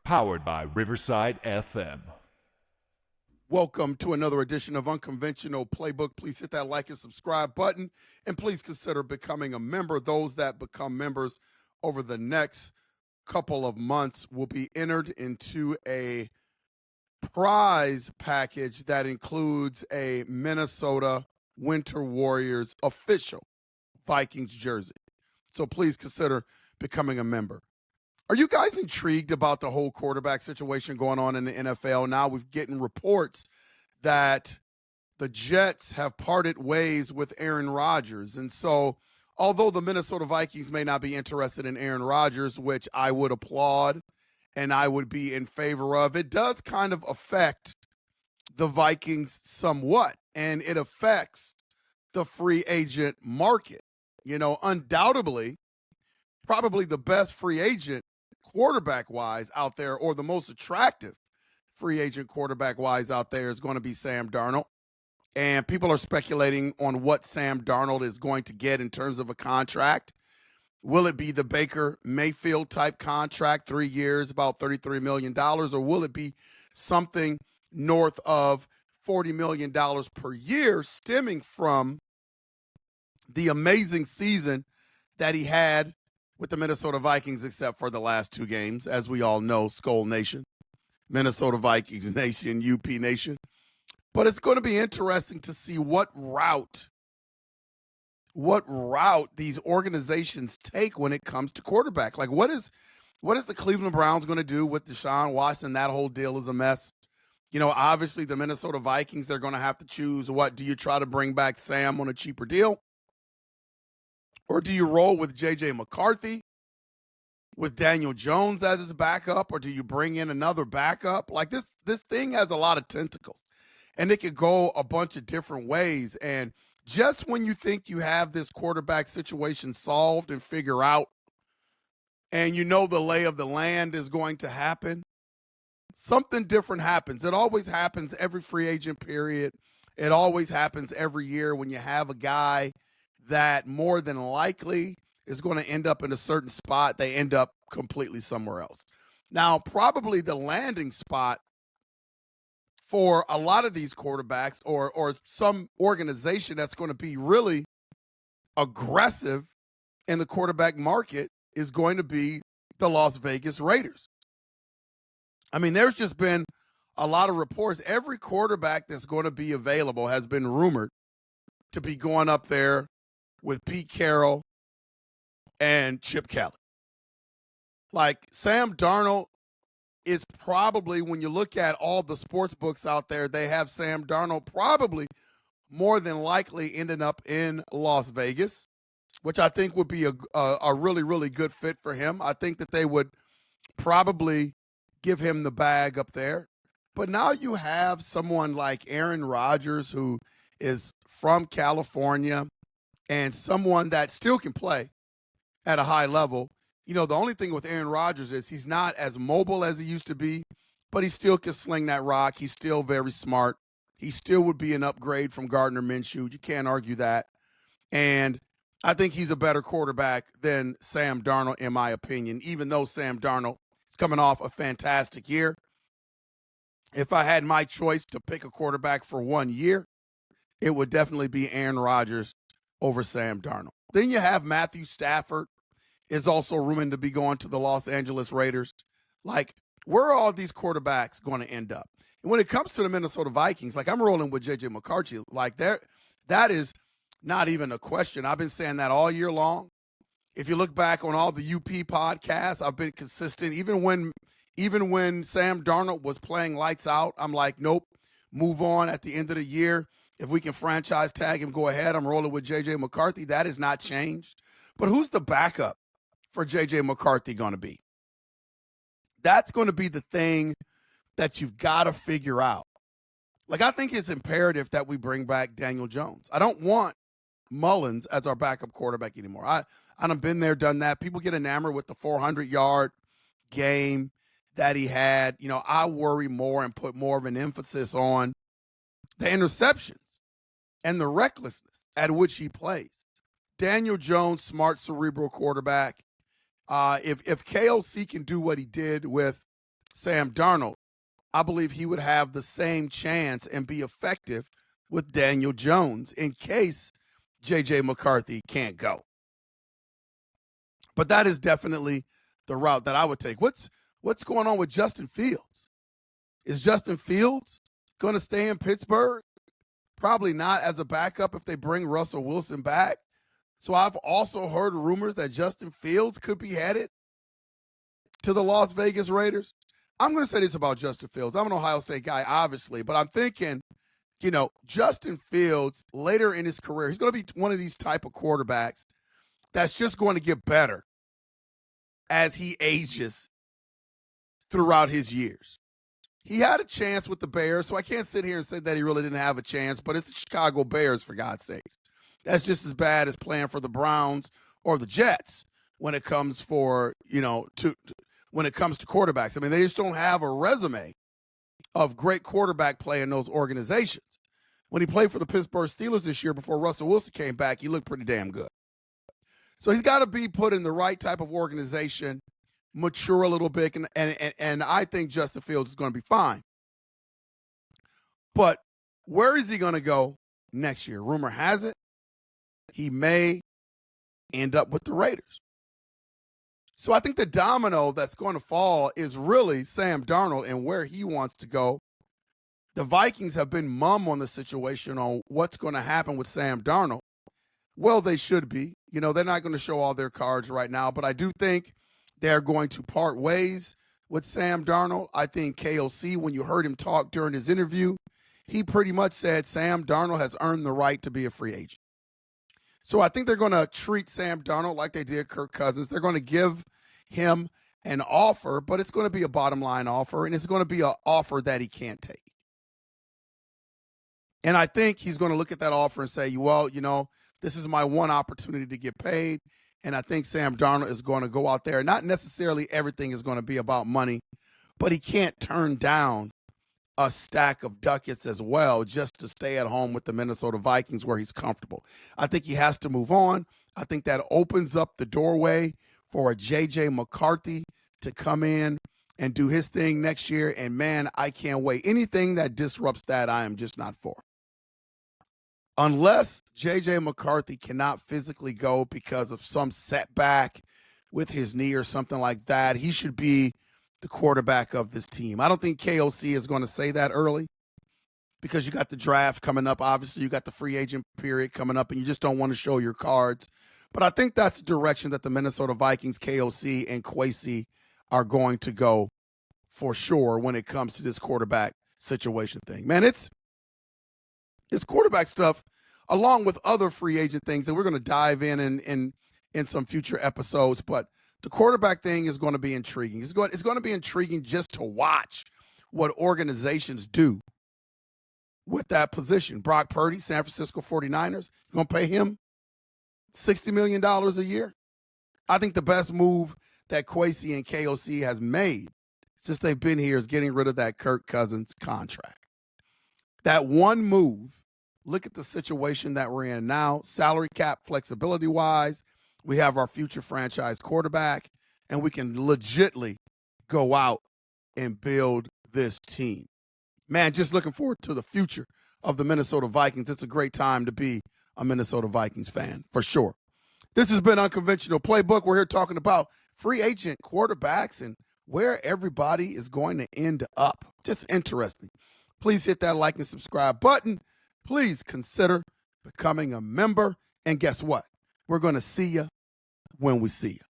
Powered by Riverside FM. Welcome to another edition of Unconventional Playbook. Please hit that like and subscribe button, and please consider becoming a member. Those that become members over the next couple of months will be entered into a prize package that includes a Minnesota Winter Warriors official Vikings jersey. So please consider becoming a member. Are you guys intrigued about the whole quarterback situation going on in the NFL? Now we're getting reports that the Jets have parted ways with Aaron Rodgers. And so although the Minnesota Vikings may not be interested in Aaron Rodgers, which I would applaud and I would be in favor of, it does kind of affect the Vikings somewhat. And it affects the free agent market. You know, undoubtedly, probably the best free agent quarterback-wise out there, or the most attractive free agent quarterback-wise out there, is going to be Sam Darnold. And people are speculating on what Sam Darnold is going to get in terms of a contract. Will it be the Baker Mayfield type contract, 3 years, about $33 million, or will it be something north of $40 million per year, stemming from the amazing season that he had with the Minnesota Vikings, except for the last 2 games, as we all know, Skull Nation, Minnesota Vikings Nation, UP Nation. But it's going to be interesting to see what route these organizations take when it comes to quarterback. Like, what is the Cleveland Browns going to do with Deshaun Watson? That whole deal is a mess. You know, obviously the Minnesota Vikings, they're going to have to choose, what do you try to bring back Sam on a cheaper deal? Or do you roll with J.J. McCarthy, with Daniel Jones as his backup, or do you bring in another backup? Like, this thing has a lot of tentacles, and it could go a bunch of different ways. And just when you think you have this quarterback situation solved and figure out, and you know the lay of the land is going to happen, something different happens. It always happens every free agent period. It always happens every year when you have a guy that more than likely is going to end up in a certain spot. They end up completely somewhere else. Now, probably the landing spot for a lot of these quarterbacks, or some organization that's going to be really aggressive in the quarterback market, is going to be the Las Vegas Raiders. I mean, there's just been a lot of reports. Every quarterback that's going to be available has been rumored to be going up there with Pete Carroll and Chip Kelly. Like, Sam Darnold is probably, when you look at all the sports books out there, they have Sam Darnold probably more than likely ending up in Las Vegas, which I think would be a really, really good fit for him. I think that they would probably give him the bag up there. But now you have someone like Aaron Rodgers, who is from California, and someone that still can play at a high level. You know, the only thing with Aaron Rodgers is he's not as mobile as he used to be, but he still can sling that rock. He's still very smart. He still would be an upgrade from Gardner Minshew. You can't argue that. And I think he's a better quarterback than Sam Darnold, in my opinion, even though Sam Darnold is coming off a fantastic year. If I had my choice to pick a quarterback for 1 year, it would definitely be Aaron Rodgers over Sam Darnold. Then you have Matthew Stafford, is also rumored to be going to the Los Angeles Raiders. Like, where are all these quarterbacks going to end up? And when it comes to the Minnesota Vikings, like, I'm rolling with J.J. McCarthy. Like, that is not even a question. I've been saying that all year long. If you look back on all the UP podcasts, I've been consistent. Even when Sam Darnold was playing lights out, I'm like, nope, move on at the end of the year. If we can franchise tag him, go ahead. I'm rolling with J.J. McCarthy. That has not changed. But who's the backup for J.J. McCarthy going to be? That's going to be the thing that you've got to figure out. Like, I think it's imperative that we bring back Daniel Jones. I don't want Mullins as our backup quarterback anymore. I've been there, done that. People get enamored with the 400-yard game that he had. You know, I worry more and put more of an emphasis on the interceptions and the recklessness at which he plays. Daniel Jones, smart, cerebral quarterback. If KOC can do what he did with Sam Darnold, I believe he would have the same chance and be effective with Daniel Jones in case J.J. McCarthy can't go. But that is definitely the route that I would take. What's going on with Justin Fields? Is Justin Fields going to stay in Pittsburgh? Probably not as a backup if they bring Russell Wilson back. So I've also heard rumors that Justin Fields could be headed to the Las Vegas Raiders. I'm going to say this about Justin Fields. I'm an Ohio State guy, obviously, but I'm thinking, Justin Fields later in his career, he's going to be one of these type of quarterbacks that's just going to get better as he ages throughout his years. He had a chance with the Bears, so I can't sit here and say that he really didn't have a chance, but it's the Chicago Bears, for God's sakes. That's just as bad as playing for the Browns or the Jets when it comes when it comes to quarterbacks. I mean, they just don't have a resume of great quarterback play in those organizations. When he played for the Pittsburgh Steelers this year before Russell Wilson came back, he looked pretty damn good. So he's got to be put in the right type of organization, mature a little bit, and I think Justin Fields is going to be fine. But where is he going to go next year? Rumor has it he may end up with the Raiders. So I think the domino that's going to fall is really Sam Darnold and where he wants to go. The Vikings have been mum on the situation on what's going to happen with Sam Darnold. Well, they should be. They're not going to show all their cards right now, but I do think they're going to part ways with Sam Darnold. I think KOC, when you heard him talk during his interview, he pretty much said Sam Darnold has earned the right to be a free agent. So I think they're going to treat Sam Darnold like they did Kirk Cousins. They're going to give him an offer, but it's going to be a bottom line offer, and it's going to be an offer that he can't take. And I think he's going to look at that offer and say, well, this is my one opportunity to get paid. And I think Sam Darnold is going to go out there. Not necessarily everything is going to be about money, but he can't turn down a stack of ducats as well just to stay at home with the Minnesota Vikings where he's comfortable. I think he has to move on. I think that opens up the doorway for a J.J. McCarthy to come in and do his thing next year. And, man, I can't wait. Anything that disrupts that, I am just not for. Unless J.J. McCarthy cannot physically go because of some setback with his knee or something like that, he should be the quarterback of this team. I don't think KOC is going to say that early because you got the draft coming up. Obviously, you got the free agent period coming up, and you just don't want to show your cards. But I think that's the direction that the Minnesota Vikings, KOC, and Kwesi are going to go for sure when it comes to this quarterback situation thing. Man, it's quarterback stuff along with other free agent things that we're going to dive in some future episodes. But the quarterback thing is going to be intriguing. It's going to be intriguing just to watch what organizations do with that position. Brock Purdy, San Francisco 49ers, you're going to pay him $60 million a year. I think the best move that Kwesi and KOC has made since they've been here is getting rid of that Kirk Cousins contract. That one move, look at the situation that we're in now, salary cap flexibility-wise. We have our future franchise quarterback, and we can legitimately go out and build this team. Man, just looking forward to the future of the Minnesota Vikings. It's a great time to be a Minnesota Vikings fan, for sure. This has been Unconventional Playbook. We're here talking about free agent quarterbacks and where everybody is going to end up. Just interesting. Please hit that like and subscribe button. Please consider becoming a member. And guess what? We're going to see you when we see you.